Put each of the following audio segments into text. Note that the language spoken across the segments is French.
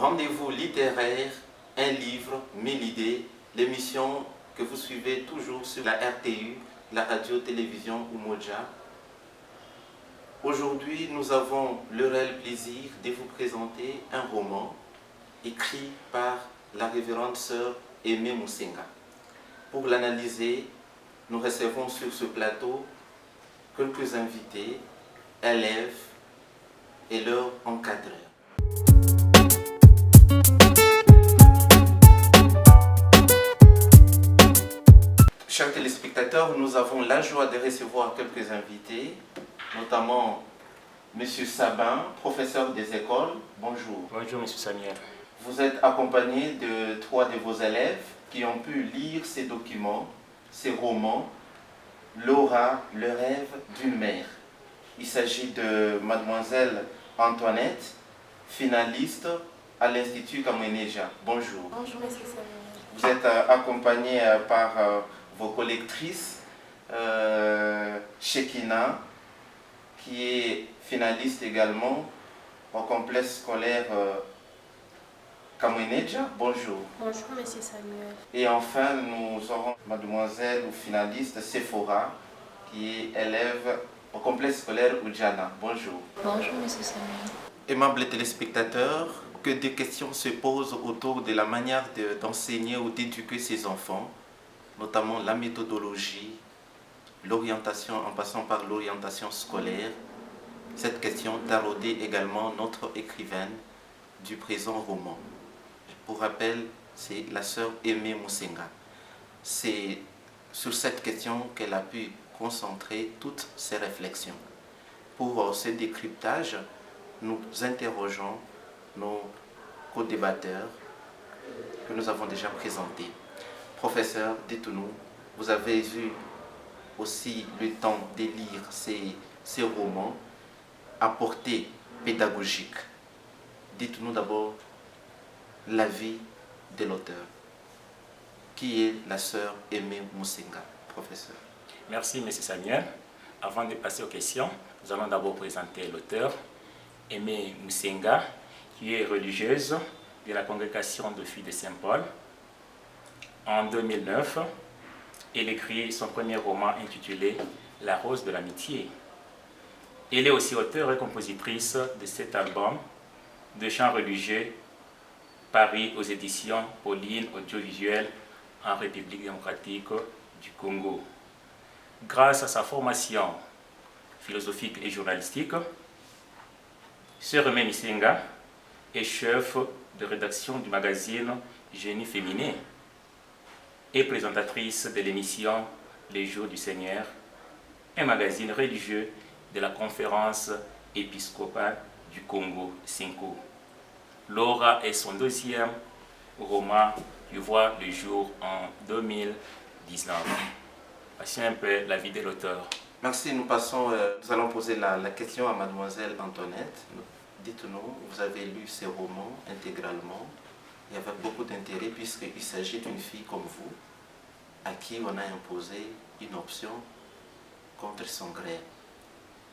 Rendez-vous littéraire, un livre, 1000 idées, l'émission que vous suivez toujours sur la RTU, la radio-télévision Umoja. Aujourd'hui, nous avons le réel plaisir de vous présenter un roman écrit par la révérende sœur Aimée Musenga. Pour l'analyser, nous recevons sur ce plateau quelques invités, élèves et leurs encadreurs. Chers téléspectateurs, nous avons la joie de recevoir quelques invités, notamment M. Sabin, professeur des écoles. Bonjour. Bonjour, M. Samuel. Vous êtes accompagné de 3 de vos élèves qui ont pu lire ces documents, ces romans, Laura, le rêve d'une mère. Il s'agit de mademoiselle Antoinette, finaliste à l'Institut Kamweneja. Bonjour. Bonjour, M. Samuel. Vous êtes accompagné par vos collectrices, Shekina, qui est finaliste également au complexe scolaire Kamweneja. Bonjour. Bonjour, M. Samuel. Et enfin, nous aurons mademoiselle ou finaliste Sephora, qui est élève au complexe scolaire Ujana. Bonjour. Bonjour, M. Samuel. Aimables téléspectateurs, que des questions se posent autour de la manière d'enseigner ou d'éduquer ces enfants, notamment la méthodologie, l'orientation en passant par l'orientation scolaire. Cette question taraudait également notre écrivaine du présent roman. Pour rappel, c'est la sœur Aimée Musenga. C'est sur cette question qu'elle a pu concentrer toutes ses réflexions. Pour ce décryptage, nous interrogeons nos co-débatteurs que nous avons déjà présentés. Professeur, dites-nous, vous avez eu aussi le temps de lire ces romans à portée pédagogique. Dites-nous d'abord l'avis de l'auteur. Qui est la sœur Aimée Musenga, professeur? Merci, M. Samuel. Avant de passer aux questions, nous allons d'abord présenter l'auteur, Aimée Musenga, qui est religieuse de la congrégation de filles de Saint-Paul. En 2009, elle écrit son premier roman intitulé La rose de l'amitié. Elle est aussi auteure et compositrice de cet album de chants religieux paru aux éditions Pauline Audiovisuelle en République démocratique du Congo. Grâce à sa formation philosophique et journalistique, Sœur Aimée Musenga est chef de rédaction du magazine Génie féminin et présentatrice de l'émission Les Jours du Seigneur, un magazine religieux de la conférence épiscopale du Congo, Cinco. Laura est son deuxième roman qui voit le jour en 2019. Voici un peu la vie de l'auteur. Merci, nous allons poser la question à mademoiselle Antoinette. Dites-nous, vous avez lu ces romans intégralement et avec beaucoup d'intérêt puisqu'il s'agit d'une fille comme vous à qui on a imposé une option contre son gré.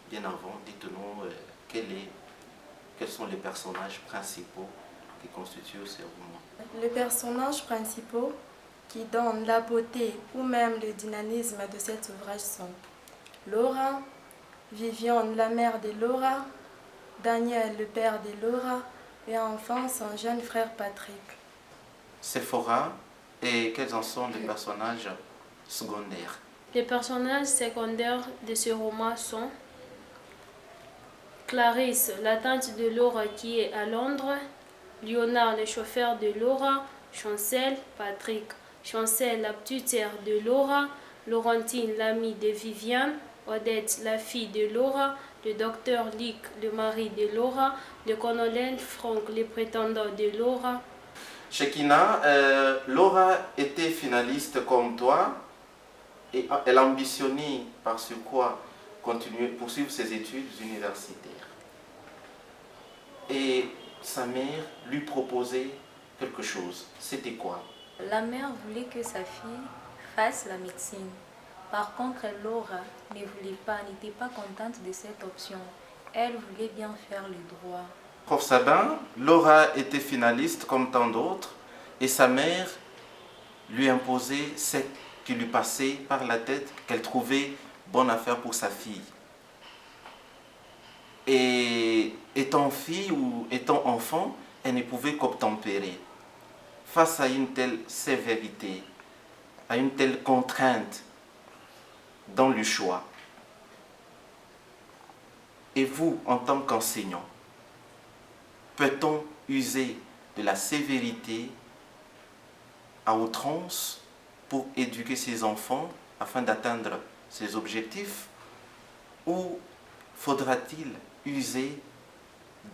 Bien avant, dites-nous quels sont les personnages principaux qui constituent ces romans. Les personnages principaux qui donnent la beauté ou même le dynamisme de cet ouvrage sont Laura, Viviane, la mère de Laura, Daniel, le père de Laura, et enfin son jeune frère Patrick. Sephora, et quels en sont les personnages secondaires? Les personnages secondaires de ce roman sont Clarisse, la tante de Laura qui est à Londres, Léonard, le chauffeur de Laura, Chancel, Patrick, Chancel, la tuteur de Laura, Laurentine, l'amie de Viviane, Odette, la fille de Laura, le docteur Luc, le mari de Laura, le colonel Franck, le prétendant de Laura. Shekina, Laura était finaliste comme toi et elle ambitionnait par ce quoi poursuivre ses études universitaires. Et sa mère lui proposait quelque chose. C'était quoi? La mère voulait que sa fille fasse la médecine. Par contre, Laura n'était pas contente de cette option. Elle voulait bien faire le droit. Prof Sabin, Laura était finaliste comme tant d'autres et sa mère lui imposait ce qui lui passait par la tête, qu'elle trouvait bonne affaire pour sa fille. Et étant fille ou étant enfant, elle ne pouvait qu'obtempérer. Face à une telle sévérité, à une telle contrainte dans le choix, et vous, en tant qu'enseignant, peut-on user de la sévérité à outrance pour éduquer ses enfants afin d'atteindre ses objectifs? Ou faudra-t-il user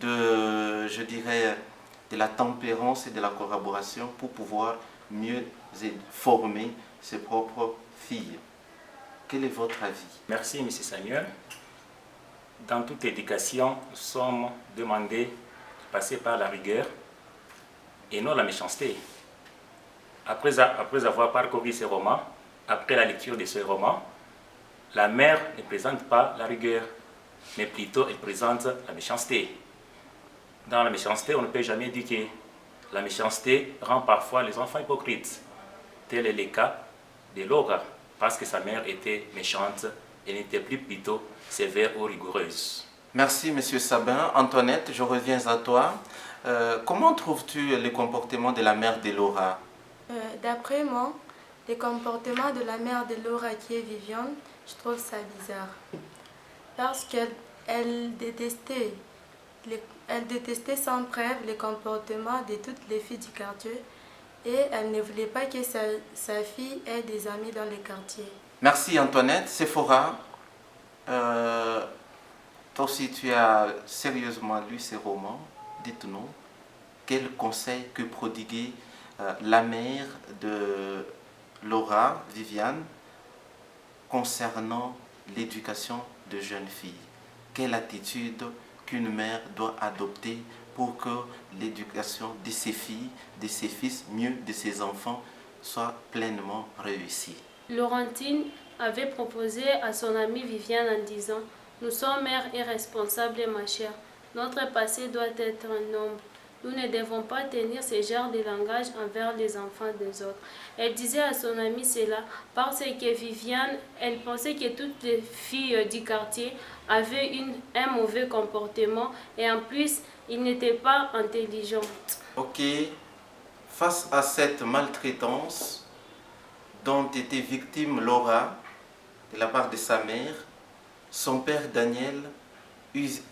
de, je dirais, de la tempérance et de la collaboration pour pouvoir mieux former ses propres filles? Quel est votre avis? Merci, M. Samuel. Dans toute éducation, nous sommes demandés de passer par la rigueur et non la méchanceté. Après avoir parcouru ces romans, après la lecture de ces romans, la mère ne présente pas la rigueur, mais plutôt elle présente la méchanceté. Dans la méchanceté, on ne peut jamais éduquer. La méchanceté rend parfois les enfants hypocrites. Tel est le cas de Laura, parce que sa mère était méchante et n'était plus plutôt sévère ou rigoureuse. Merci, M. Sabin. Antoinette, je reviens à toi. Comment trouves-tu le comportement de la mère de Laura? D'après moi, le comportement de la mère de Laura, qui est Viviane, je trouve ça bizarre. Parce qu'elle détestait, elle détestait sans preuve les comportements de toutes les filles du quartier et elle ne voulait pas que sa fille ait des amis dans le quartier. Merci Antoinette. Sephora, toi aussi tu as sérieusement lu ces romans. Dites-nous, quel conseil que prodiguer la mère de Laura, Viviane, concernant l'éducation de jeunes filles? Quelle attitude qu'une mère doit adopter pour que l'éducation de ses filles, de ses fils, mieux de ses enfants, soit pleinement réussie? Laurentine avait proposé à son amie Viviane en disant « Nous sommes mères et responsables, ma chère. Notre passé doit être un nombre. Nous ne devons pas tenir ce genre de langage envers les enfants des autres. » Elle disait à son amie cela parce que Viviane, elle pensait que toutes les filles du quartier avaient un mauvais comportement et en plus, ils n'étaient pas intelligentes. Ok, face à cette maltraitance dont était victime Laura de la part de sa mère, son père Daniel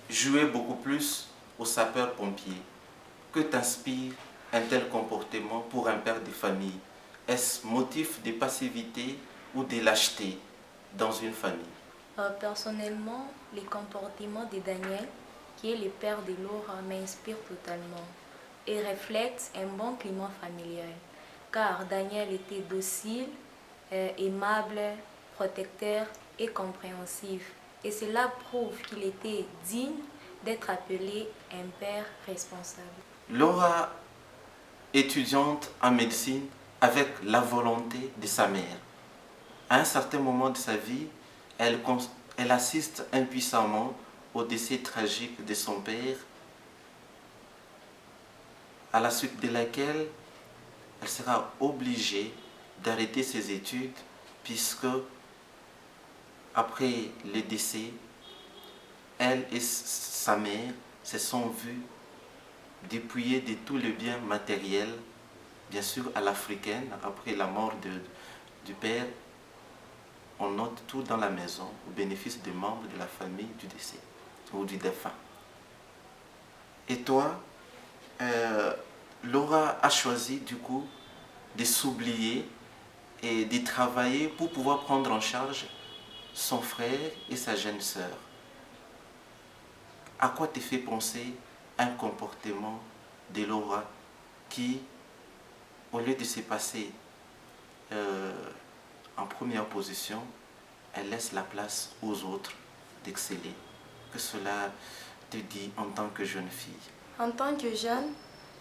jouait beaucoup plus au sapeur-pompier. Que t'inspire un tel comportement pour un père de famille? Est-ce motif de passivité ou de lâcheté dans une famille? Personnellement, les comportements de Daniel, qui est le père de Laura, m'inspire totalement et reflète un bon climat familial. Car Daniel était docile, aimable, protecteur et compréhensif. Et cela prouve qu'il était digne d'être appelé un père responsable. Laura, étudiante en médecine avec la volonté de sa mère, à un certain moment de sa vie, elle assiste impuissamment au décès tragique de son père, à la suite de laquelle elle sera obligée d'arrêter ses études puisque après le décès, elle et sa mère se sont vues dépouillées de tout le bien matériel, bien sûr à l'africaine. Après la mort du père, on note tout dans la maison au bénéfice des membres de la famille du décès ou du défunt. Et toi, Laura a choisi du coup de s'oublier et de travailler pour pouvoir prendre en charge son frère et sa jeune sœur. À quoi te fait penser un comportement de Laura qui, au lieu de se passer en première position, elle laisse la place aux autres d'exceller? Que cela te dit en tant que jeune fille? En tant que jeune,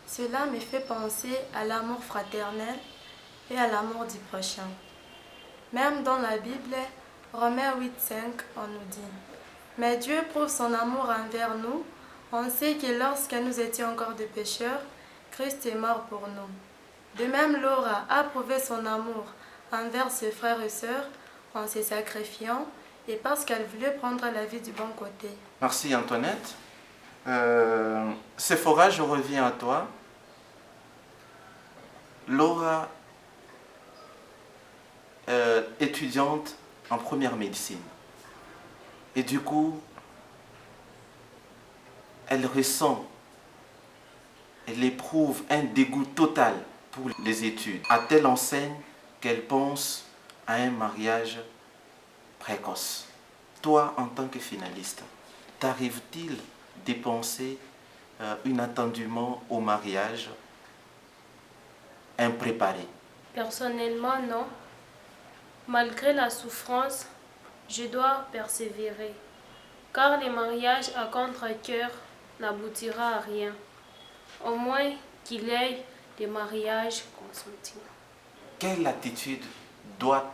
cela me fait penser à l'amour fraternel et à l'amour du prochain. Même dans la Bible, Romains 8,5, on nous dit « Mais Dieu prouve son amour envers nous On sait que lorsque nous étions encore des pécheurs, Christ est mort pour nous. De même, Laura a prouvé son amour envers ses frères et sœurs en se sacrifiant et parce qu'elle voulait prendre la vie du bon côté. Merci Antoinette. Sephora, je reviens à toi. Laura, étudiante en première médecine. Et du coup, elle ressent, elle éprouve un dégoût total pour les études. À telle enseigne qu'elle pense à un mariage précoce. Toi, en tant que finaliste, t'arrive-t-il de penser inattendument au mariage impréparé? Personnellement, non. Malgré la souffrance, je dois persévérer, car le mariage à contre-cœur n'aboutira à rien, au moins qu'il ait des mariages consentis. Quelle attitude doit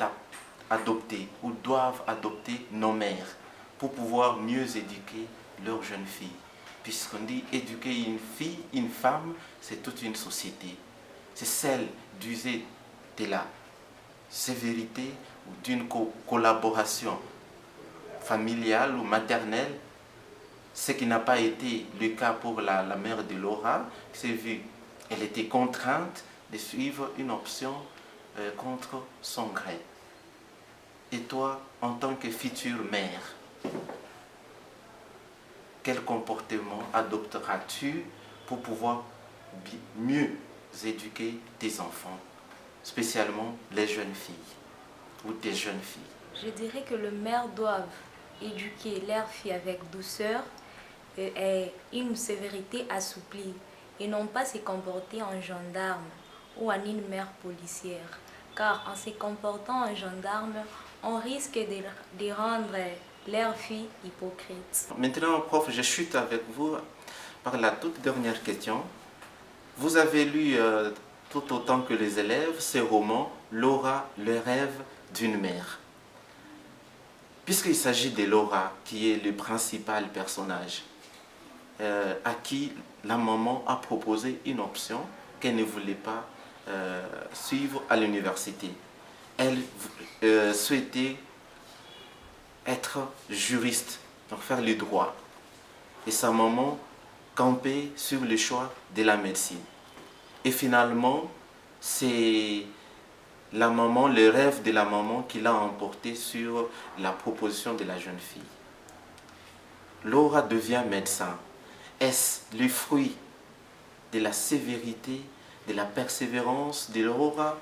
adopter ou doivent adopter nos mères pour pouvoir mieux éduquer leurs jeunes filles? Puisqu'on dit éduquer une fille, une femme, c'est toute une société. C'est celle d'user de la sévérité ou d'une collaboration familiale ou maternelle, ce qui n'a pas été le cas pour la mère de Laura, qui s'est vue, elle était contrainte de suivre une option contre son gré. Et toi, en tant que future mère, quel comportement adopteras-tu pour pouvoir mieux éduquer tes enfants, spécialement les jeunes filles ou tes jeunes filles? Je dirais que les mères doivent éduquer leurs filles avec douceur et une sévérité assouplie et non pas se comporter en gendarme ou en une mère policière. Car en se comportant en gendarme, on risque de rendre leurs filles hypocrites. Maintenant, prof, je chute avec vous par la toute dernière question. Vous avez lu tout autant que les élèves ce roman « Laura, le rêve d'une mère ». Puisqu'il s'agit de Laura, qui est le principal personnage, à qui la maman a proposé une option qu'elle ne voulait pas suivre à l'université. Elle souhaitait être juriste, donc faire le droit. Et sa maman campait sur le choix de la médecine. Et finalement, c'est la maman, le rêve de la maman qui l'a emporté sur la proposition de la jeune fille. Laura devient médecin. Est-ce le fruit de la sévérité, de la persévérance de Laura,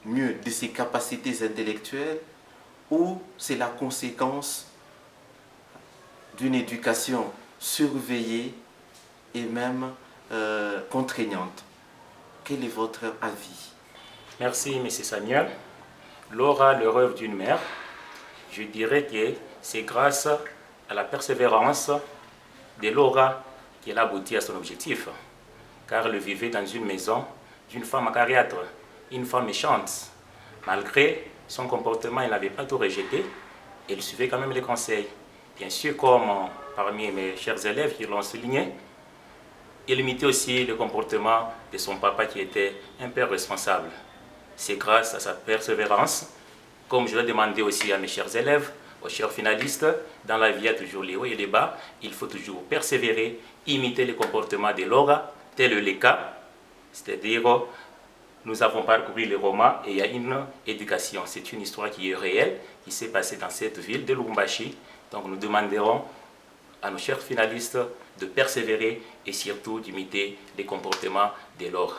mieux de ses capacités intellectuelles, ou c'est la conséquence d'une éducation surveillée et même contraignante? Quel est votre avis? Merci, M. Samuel. Laura, le rêve d'une mère, je dirais que c'est grâce à la persévérance de Laura qu'elle a abouti à son objectif. Car elle vivait dans une maison d'une femme acariâtre, une femme méchante. Malgré son comportement, elle n'avait pas tout rejeté, elle suivait quand même les conseils. Bien sûr, comme parmi mes chers élèves qui l'ont souligné, elle imitait aussi le comportement de son papa qui était un père responsable. C'est grâce à sa persévérance, comme je l'ai demandé aussi à mes chers élèves, aux chers finalistes, dans la vie il y a toujours les hauts et les bas, il faut toujours persévérer, imiter le comportement de Laura, tel le cas, c'est-à-dire nous avons parcouru le roman et il y a une éducation. C'est une histoire qui est réelle, qui s'est passée dans cette ville de Lubumbashi. Donc nous demanderons à nos chers finalistes de persévérer et surtout d'imiter les comportements de Laura.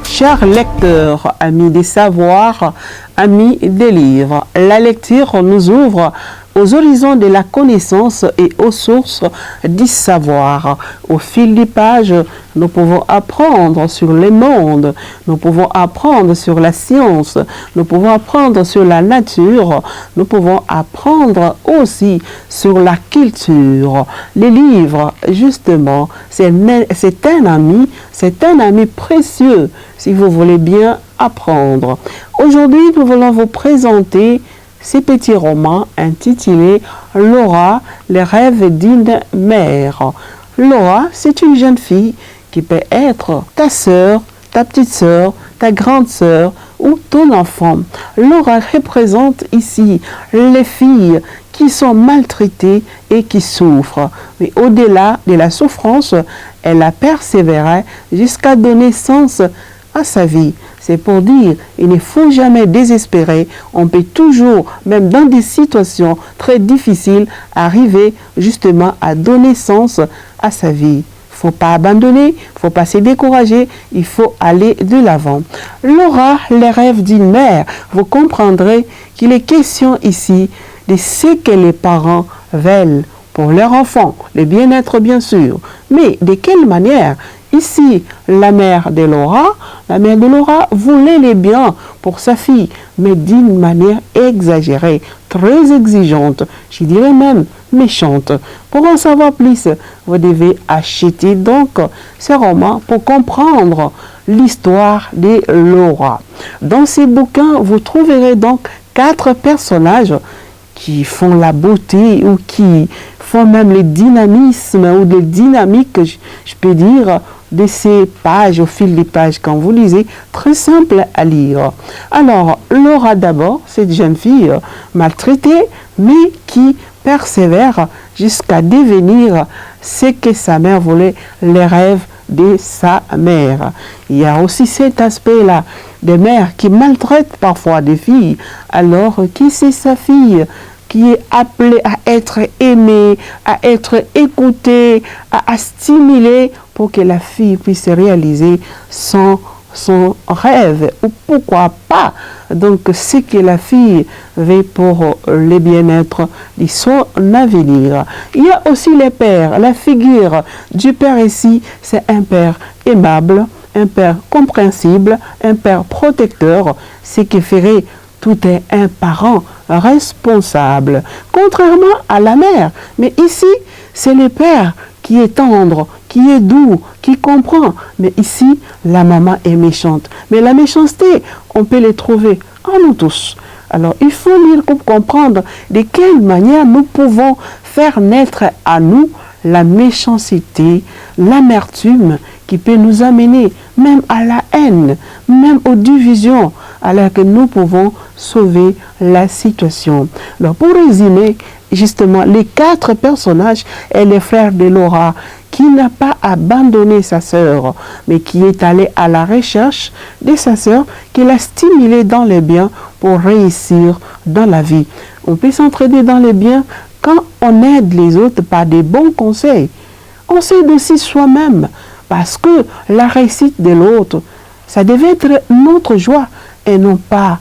Chers lecteurs, amis des savoirs, amis des livres, la lecture nous ouvre aux horizons de la connaissance et aux sources du savoir. Au fil des pages, nous pouvons apprendre sur le monde, nous pouvons apprendre sur la science, nous pouvons apprendre sur la nature, nous pouvons apprendre aussi sur la culture. Les livres, justement, c'est un ami précieux si vous voulez bien apprendre. Aujourd'hui, nous voulons vous présenter ce petit roman intitulé Laura, les rêves d'une mère. Laura, c'est une jeune fille qui peut être ta sœur, ta petite sœur, ta grande sœur ou ton enfant. Laura représente ici les filles qui sont maltraitées et qui souffrent. Mais au-delà de la souffrance, elle a persévéré jusqu'à donner sens à sa vie. C'est pour dire, il ne faut jamais désespérer. On peut toujours, même dans des situations très difficiles, arriver justement à donner sens à sa vie. Il ne faut pas abandonner, il ne faut pas se décourager, il faut aller de l'avant. Laura, les rêves d'une mère, vous comprendrez qu'il est question ici de ce que les parents veulent pour leur enfant, le bien-être bien sûr, mais de quelle manière? Ici, la mère de Laura voulait les biens pour sa fille, mais d'une manière exagérée, très exigeante, je dirais même méchante. Pour en savoir plus, vous devez acheter donc ce roman pour comprendre l'histoire de Laura. Dans ces bouquins, vous trouverez donc 4 personnages qui font la beauté ou qui font même le dynamisme ou le dynamique, je peux dire, de ces pages, au fil des pages, quand vous lisez, très simple à lire. Alors, Laura d'abord, cette jeune fille maltraitée, mais qui persévère jusqu'à devenir ce que sa mère voulait, les rêves de sa mère. Il y a aussi cet aspect-là, des mères qui maltraitent parfois des filles, alors qui c'est sa fille qui est appelée à être aimée, à être écoutée, à stimuler pour que la fille puisse réaliser son rêve, ou pourquoi pas, donc ce que la fille veut pour le bien-être de son avenir. Il y a aussi les pères, la figure du père ici, c'est un père aimable, un père compréhensible, un père protecteur, ce qui ferait tout un parent responsable, contrairement à la mère. Mais ici, c'est le père qui est tendre, qui est doux, qui comprend. Mais ici, la maman est méchante. Mais la méchanceté, on peut les trouver en nous tous. Alors, il faut lire pour comprendre de quelle manière nous pouvons faire naître à nous la méchanceté, l'amertume qui peut nous amener même à la haine, même aux divisions, alors que nous pouvons sauver la situation. Alors, pour résumer, justement, les 4 personnages et les frères de Laura, qui n'a pas abandonné sa sœur, mais qui est allé à la recherche de sa sœur, qui l'a stimulée dans les biens pour réussir dans la vie. On peut s'entraider dans les biens quand on aide les autres par des bons conseils. On s'aide aussi soi-même, parce que la réussite de l'autre, ça devait être notre joie et non pas,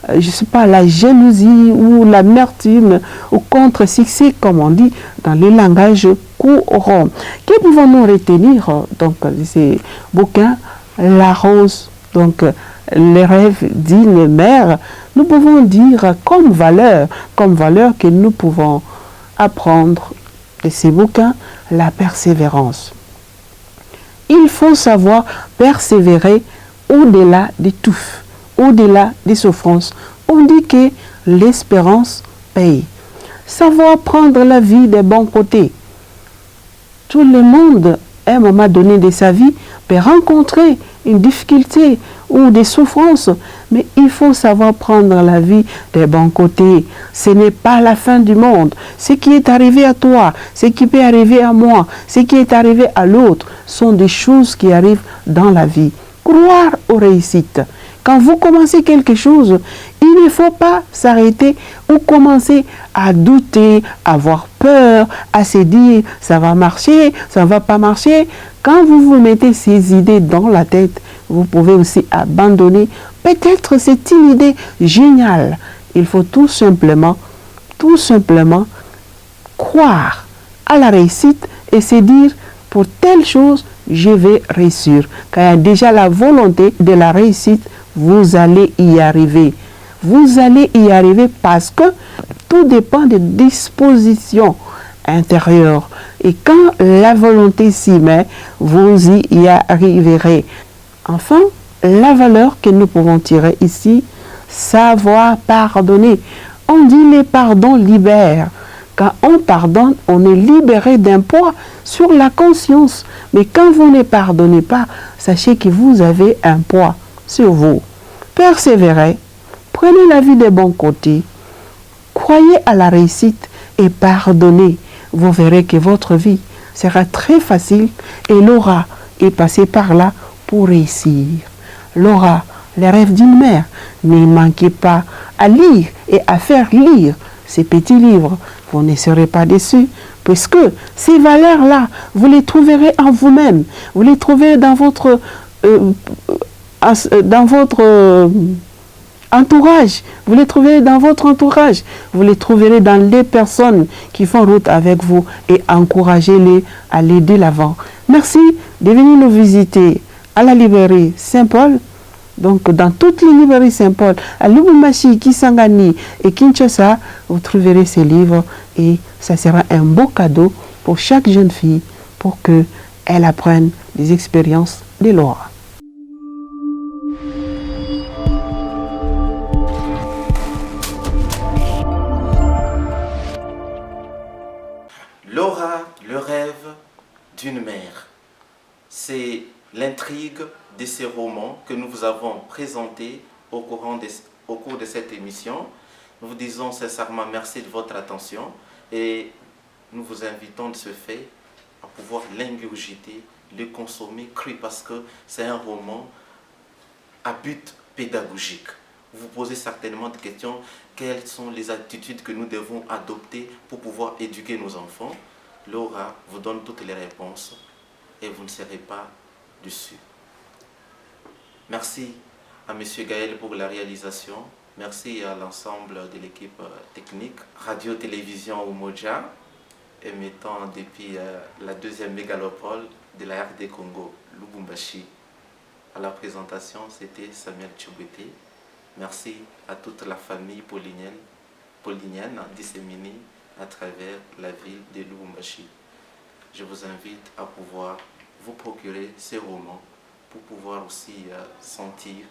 je ne sais pas, la jalousie ou l'amertume ou contre-succès, comme on dit dans le langage courant. Que pouvons-nous retenir donc de ces bouquins, La Rose, donc les rêves d'une mère? Nous pouvons dire comme valeur que nous pouvons apprendre de ces bouquins, la persévérance. Il faut savoir persévérer au-delà de tout, au-delà des souffrances. On dit que l'espérance paye. Savoir prendre la vie des bons côtés. Tout le monde, à un moment donné de sa vie, peut rencontrer une difficulté ou des souffrances, mais il faut savoir prendre la vie des bons côtés. Ce n'est pas la fin du monde. Ce qui est arrivé à toi, ce qui peut arriver à moi, ce qui est arrivé à l'autre, sont des choses qui arrivent dans la vie. Croire aux réussites. Quand vous commencez quelque chose, il ne faut pas s'arrêter ou commencer à douter, à avoir peur, à se dire ça va marcher, ça ne va pas marcher. Quand vous vous mettez ces idées dans la tête, vous pouvez aussi abandonner. Peut-être c'est une idée géniale. Il faut tout simplement croire à la réussite et se dire pour telle chose, je vais réussir. Quand il y a déjà la volonté de la réussite, vous allez y arriver. Vous allez y arriver parce que tout dépend des dispositions intérieures. Et quand la volonté s'y met, vous y arriverez. Enfin, la valeur que nous pouvons tirer ici, savoir pardonner. On dit les pardons libèrent. Quand on pardonne, on est libéré d'un poids sur la conscience. Mais quand vous ne pardonnez pas, sachez que vous avez un poids sur vous. Persévérez, prenez la vie des bons côtés, croyez à la réussite et pardonnez. Vous verrez que votre vie sera très facile et Laura est passée par là pour réussir. Laura, les rêves d'une mère, ne manquez pas à lire et à faire lire ces petits livres. Vous ne serez pas déçus, puisque ces valeurs-là, vous les trouverez en vous-même. Vous les trouverez dans votre entourage. Vous les trouverez dans votre entourage. Vous les trouverez dans les personnes qui font route avec vous et encouragez-les à aller de l'avant. Merci de venir nous visiter à la librairie Saint-Paul. Donc, dans toutes les librairies Saint-Paul, à Lubumbashi, Kisangani et Kinshasa, vous trouverez ces livres et ça sera un beau cadeau pour chaque jeune fille pour qu'elle apprenne des expériences de Laura. Laura, le rêve d'une mère. C'est l'intrigue de ces romans que nous vous avons présentés au cours de cette émission. Nous vous disons sincèrement merci de votre attention et nous vous invitons de ce fait à pouvoir l'ingurgiter, le consommer cru parce que c'est un roman à but pédagogique. Vous vous posez certainement des questions, quelles sont les attitudes que nous devons adopter pour pouvoir éduquer nos enfants? Laura vous donne toutes les réponses et vous ne serez pas déçus. Merci à M. Gaël pour la réalisation. Merci à l'ensemble de l'équipe technique. Radio-Télévision Umoja, émettant depuis la deuxième mégalopole de la RD Congo, Lubumbashi. À la présentation, c'était Samuel Tchoubeté. Merci à toute la famille paulinienne disséminée à travers la ville de Lubumbashi. Je vous invite à pouvoir vous procurer ces romans pour pouvoir aussi sentir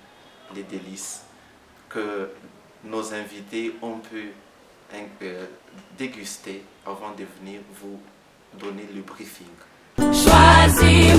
les délices que nos invités ont pu déguster avant de venir vous donner le briefing. Choisis